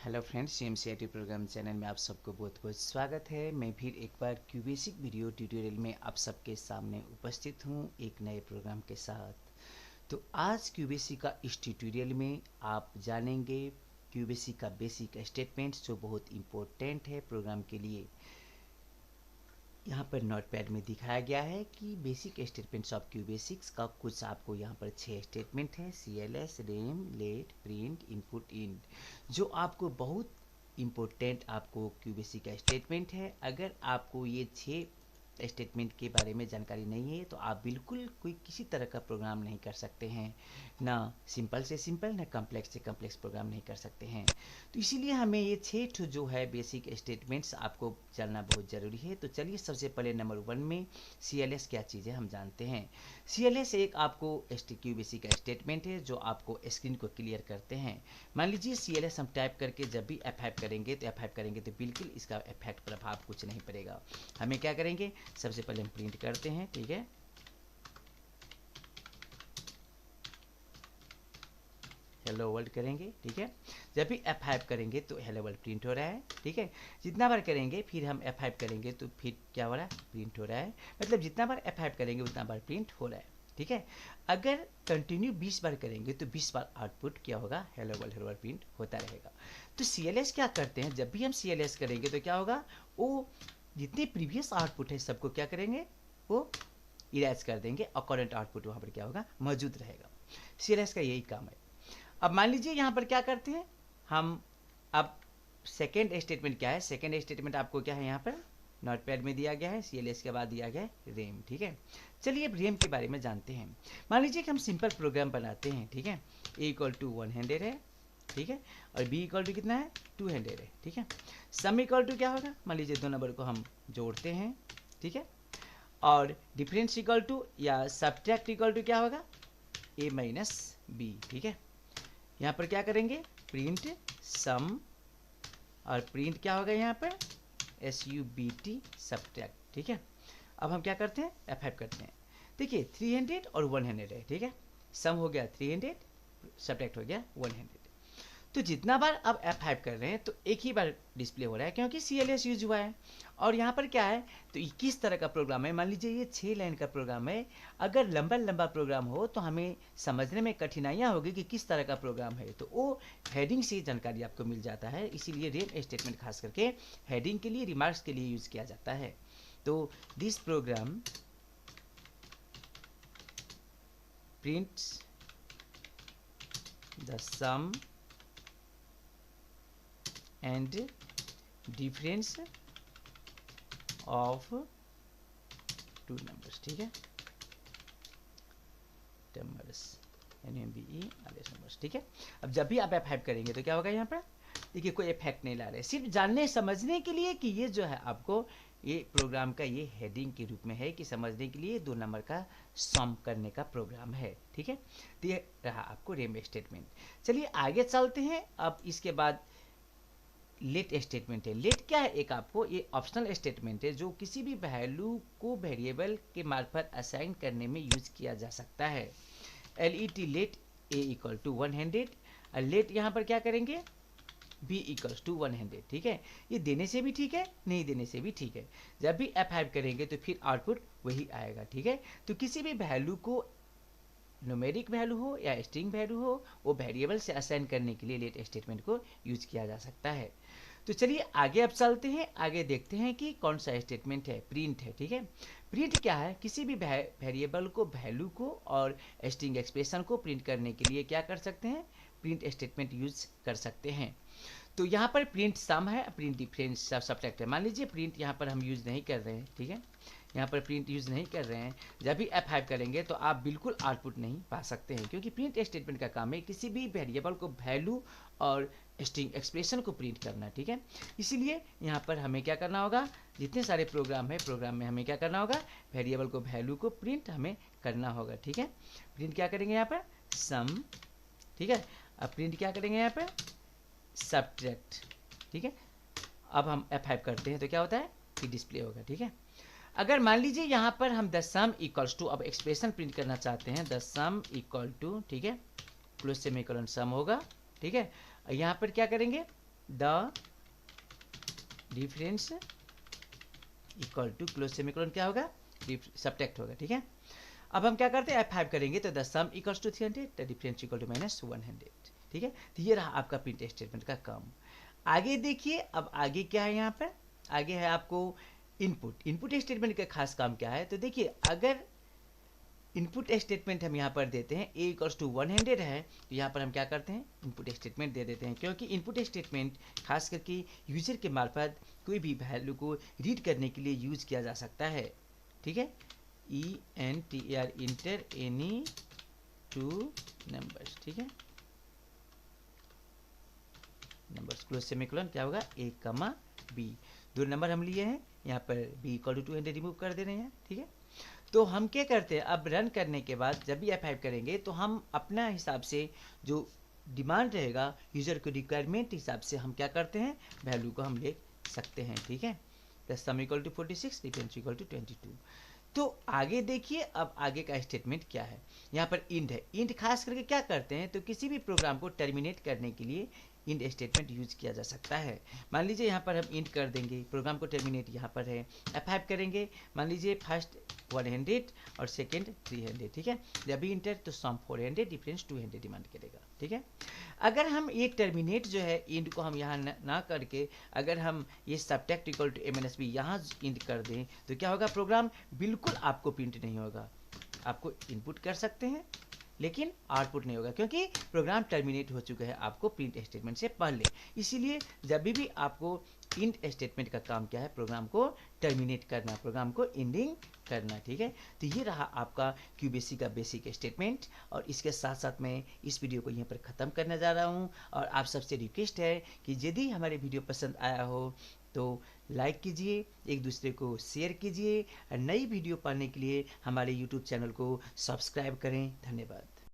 Hello friends, CMCIT program channel में आप सबको बहुत बहुत स्वागत है। मैं फिर एक बार क्यूबेसिक वीडियो ट्यूटोरियल में आप सबके सामने उपस्थित हूँ एक नए प्रोग्राम के साथ। तो आज क्यूबेसिक का इस ट्यूटोरियल में आप जानेंगे क्यूबेसिक का बेसिक स्टेटमेंट्स जो बहुत इम्पोर्टेंट है प्रोग्राम के लिए। यहाँ पर नोटपैड में दिखाया गया है कि बेसिक स्टेटमेंट्स ऑफ क्यूबेसिक्स का कुछ आपको यहाँ पर 6 स्टेटमेंट है, CLS, REM, let, print, input, int, जो आपको बहुत इम्पोर्टेंट आपको क्यूबेसिक का स्टेटमेंट है। अगर आपको ये 6 स्टेटमेंट के बारे में जानकारी नहीं है तो आप बिल्कुल कोई किसी तरह का प्रोग्राम नहीं कर सकते हैं, ना सिंपल से सिंपल ना कम्प्लेक्स से कम्प्लेक्स प्रोग्राम नहीं कर सकते हैं। तो इसीलिए हमें ये 6 जो है बेसिक स्टेटमेंट्स आपको जानना बहुत ज़रूरी है। तो चलिए सबसे पहले नंबर 1 में CLS क्या चीज़ है हम जानते हैं। CLS एक आपको क्यूबेसिक का स्टेटमेंट है जो आपको स्क्रीन को क्लियर करते हैं। मान लीजिए CLS हम टाइप करके जब भी F5 करेंगे तो बिल्कुल इसका इफेक्ट प्रभाव कुछ नहीं पड़ेगा। हमें क्या करेंगे, सबसे पहले हम प्रिंट करते हैं, ठीक है। हेलो वर्ल्ड करेंगे, ठीक है। जब भी F5 करेंगे तो हेलो वर्ल्ड प्रिंट हो रहा है, ठीक है। जितना बार करेंगे फिर हम F5 करेंगे तो फिर क्या हो रहा है, प्रिंट हो रहा है। मतलब जितना बार F5 करेंगे उतना बार प्रिंट हो रहा है, ठीक है। अगर कंटिन्यू 20 बार करेंगे तो 20 बार आउटपुट क्या होगा, हेलो वर्ल्ड प्रिंट होता रहेगा। तो CLS क्या करते हैं, जब भी हम CLS करेंगे तो क्या होगा, वो जितने प्रीवियस आउटपुट है सबको क्या करेंगे, वो इरेज कर देंगे और करंट आउटपुट वहाँ पर क्या होगा, मौजूद रहेगा। CLS का यही काम है। अब मान लीजिए यहाँ पर क्या करते हैं हम, अब सेकेंड स्टेटमेंट क्या है, सेकेंड स्टेटमेंट आपको क्या है यहाँ पर नोटपैड में दिया गया है, CLS के बाद दिया गया है रेम, ठीक है। चलिए अब रेम के बारे में जानते हैं। मान लीजिए कि हम सिंपल प्रोग्राम बनाते हैं, ठीक है। A = 100 है, ठीक है, और B = कितना है, 200 है, ठीक है। सम इक्वल टू क्या होगा, मान लीजिए दो नंबर को हम जोड़ते हैं, ठीक है, और डिफरेंस इक्वल टू या सब्ट्रैक्ट इक्वल टू क्या होगा, A - B, ठीक है। यहाँ पर क्या करेंगे, प्रिंट सम, और प्रिंट क्या होगा यहाँ पर, SUBT सब्ट्रैक्ट, ठीक है। अब हम क्या करते हैं, F5 करते हैं। देखिए 300 और 100 है, ठीक है। सम हो गया 300, सब्ट्रैक्ट हो गया 100। तो जितना बार आप F5 कर रहे हैं तो एक ही बार डिस्प्ले हो रहा है क्योंकि CLS यूज हुआ है। और यहाँ पर क्या है, तो किस तरह का प्रोग्राम है, मान लीजिए ये 6 लाइन का प्रोग्राम है। अगर लंबा लंबा प्रोग्राम हो तो हमें समझने में कठिनाइयाँ होगी कि किस तरह का प्रोग्राम है, तो वो हेडिंग से जानकारी आपको मिल जाता है। इसीलिए रेम स्टेटमेंट खास करके हेडिंग के लिए, रिमार्क्स के लिए यूज किया जाता है। तो this program prints the sum and difference of two numbers, ठीक है, numbers NMBE numbers, ठीक है। अब जब भी आप F5 करेंगे तो क्या होगा, यहाँ पर देखिए कोई इफेक्ट नहीं ला रहे, सिर्फ जानने समझने के लिए कि ये जो है आपको ये प्रोग्राम का ये हेडिंग के रूप में है कि समझने के लिए 2 नंबर का सम करने का प्रोग्राम है, ठीक है। तो ये रहा आपको रेम स्टेटमेंट। चलिए आगे चलते हैं। अब इसके बाद लेट स्टेटमेंट है। लेट क्या है, एक आपको ये ऑप्शनल स्टेटमेंट है जो किसी भी वैल्यू को वेरिएबल के मार्फत असाइन करने में यूज किया जा सकता है। LET लेट A = 100, और लेट यहाँ पर क्या करेंगे, B = 100, ठीक है। ये देने से भी ठीक है, नहीं देने से भी ठीक है। जब भी F5 करेंगे तो फिर आउटपुट वही आएगा, ठीक है। तो किसी भी वैल्यू को, न्यूमेरिक वैल्यू हो या स्ट्रिंग वैल्यू हो, वो वेरिएबल से असाइन करने के लिए लेट स्टेटमेंट को यूज किया जा सकता है। तो चलिए आगे अब चलते हैं, आगे देखते हैं कि कौन सा स्टेटमेंट है, प्रिंट है, ठीक है। प्रिंट क्या है, किसी भी वेरिएबल को, वैल्यू को और स्ट्रिंग एक्सप्रेशन को प्रिंट करने के लिए क्या कर सकते हैं, प्रिंट स्टेटमेंट यूज कर सकते हैं। तो यहाँ पर प्रिंट सम है, प्रिंट डिफरेंस सब्ट्रैक्ट है। मान लीजिए प्रिंट यहाँ पर हम यूज नहीं कर रहे हैं, ठीक है, यहाँ पर प्रिंट यूज नहीं कर रहे हैं। जब भी F5 करेंगे तो आप बिल्कुल आउटपुट नहीं पा सकते हैं, क्योंकि प्रिंट स्टेटमेंट का काम है किसी भी वेरिएबल को वैल्यू और स्ट्रिंग एक्सप्रेशन को प्रिंट करना, ठीक है। इसीलिए यहाँ पर हमें क्या करना होगा, जितने सारे प्रोग्राम है, प्रोग्राम में हमें क्या करना होगा, वेरिएबल को, वैल्यू को प्रिंट हमें करना होगा, ठीक है। प्रिंट क्या करेंगे यहाँ पर, सम, ठीक है। अब प्रिंट क्या करेंगे यहाँ पर, सब्ट्रैक्ट, ठीक है। अब हम F5 करते हैं तो क्या होता है कि डिस्प्ले होगा, ठीक है। अगर मान लीजिए यहाँ पर हम द सम इक्वल्स टू, अब एक्सप्रेशन प्रिंट करना चाहते हैं, द सम इक्वल टू, ठीक है, क्लोज सेमीकोलन सम होगा, ठीक है। यहाँ पर क्या करेंगे, the difference equal to close semicolon क्या होगा, सब्ट्रैक्ट होगा, ठीक है। अब हम क्या करते हैं, F5 करेंगे तो the sum equals to 300, the difference equal to -100, ठीक है। तो ये रहा आपका प्रिंट स्टेटमेंट का काम। आगे देखिए, अब आगे क्या है यहाँ पर, आगे है आपको इनपुट स्टेटमेंट का खास काम क्या है। तो देखिए, अगर इनपुट स्टेटमेंट हम यहाँ पर देते हैं a इक्वल्स टू 100 है, तो यहाँ पर हम क्या करते हैं, इनपुट स्टेटमेंट दे देते हैं, क्योंकि इनपुट स्टेटमेंट खास करके यूजर के मार्फत कोई भी वैल्यू को रीड करने के लिए यूज किया जा सकता है, ठीक है। ENTR inter any two numbers, ठीक है, नंबर्स क्लोज सेमीकोलन क्या होगा, a, b, दो नंबर हम लिए हैं, यहाँ पर b इक्वल टू 200 रिमूव कर दे रहे हैं, ठीक है। तो हम क्या करते हैं, अब रन करने के बाद जब भी F5 करेंगे तो हम अपना हिसाब से जो डिमांड रहेगा यूजर के रिक्वायरमेंट हिसाब से हम क्या करते हैं, वैल्यू को हम ले सकते हैं, ठीक है। The sum equal to 46, difference equal to 22। तो आगे देखिए, अब आगे का स्टेटमेंट क्या है, यहाँ पर इंड है। इंड खास करके क्या करते हैं, तो किसी भी प्रोग्राम को टर्मिनेट करने के लिए इंड स्टेटमेंट यूज किया जा सकता है। मान लीजिए यहाँ पर हम इंड कर देंगे, प्रोग्राम को टर्मिनेट यहाँ पर है, F5 करेंगे, मान लीजिए फर्स्ट 100 और सेकंड 300, ठीक है। जब भी इंटर तो सम 400, डिफरेंस 200 डिमांड करेगा, ठीक है। अगर हम ये टर्मिनेट जो है इंड को हम यहाँ ना करके अगर हम ये सब्ट्रैक्ट इक्वल टू a-b यहाँ इंड कर दें तो क्या होगा, प्रोग्राम बिल्कुल आपको प्रिंट नहीं होगा। आपको इनपुट कर सकते हैं लेकिन आउटपुट नहीं होगा, क्योंकि प्रोग्राम टर्मिनेट हो चुका है आपको प्रिंट स्टेटमेंट से पहले। इसीलिए जब भी आपको इंड स्टेटमेंट का काम क्या है, प्रोग्राम को टर्मिनेट करना, प्रोग्राम को एंडिंग करना, ठीक है। तो ये रहा आपका क्यूबेसी का बेसिक स्टेटमेंट, और इसके साथ साथ मैं इस वीडियो को यहीं पर ख़त्म करने जा रहा हूँ। और आप सबसे रिक्वेस्ट है कि यदि हमारे वीडियो पसंद आया हो तो लाइक कीजिए, एक दूसरे को शेयर कीजिए, और नई वीडियो पाने के लिए हमारे यूट्यूब चैनल को सब्सक्राइब करें। धन्यवाद।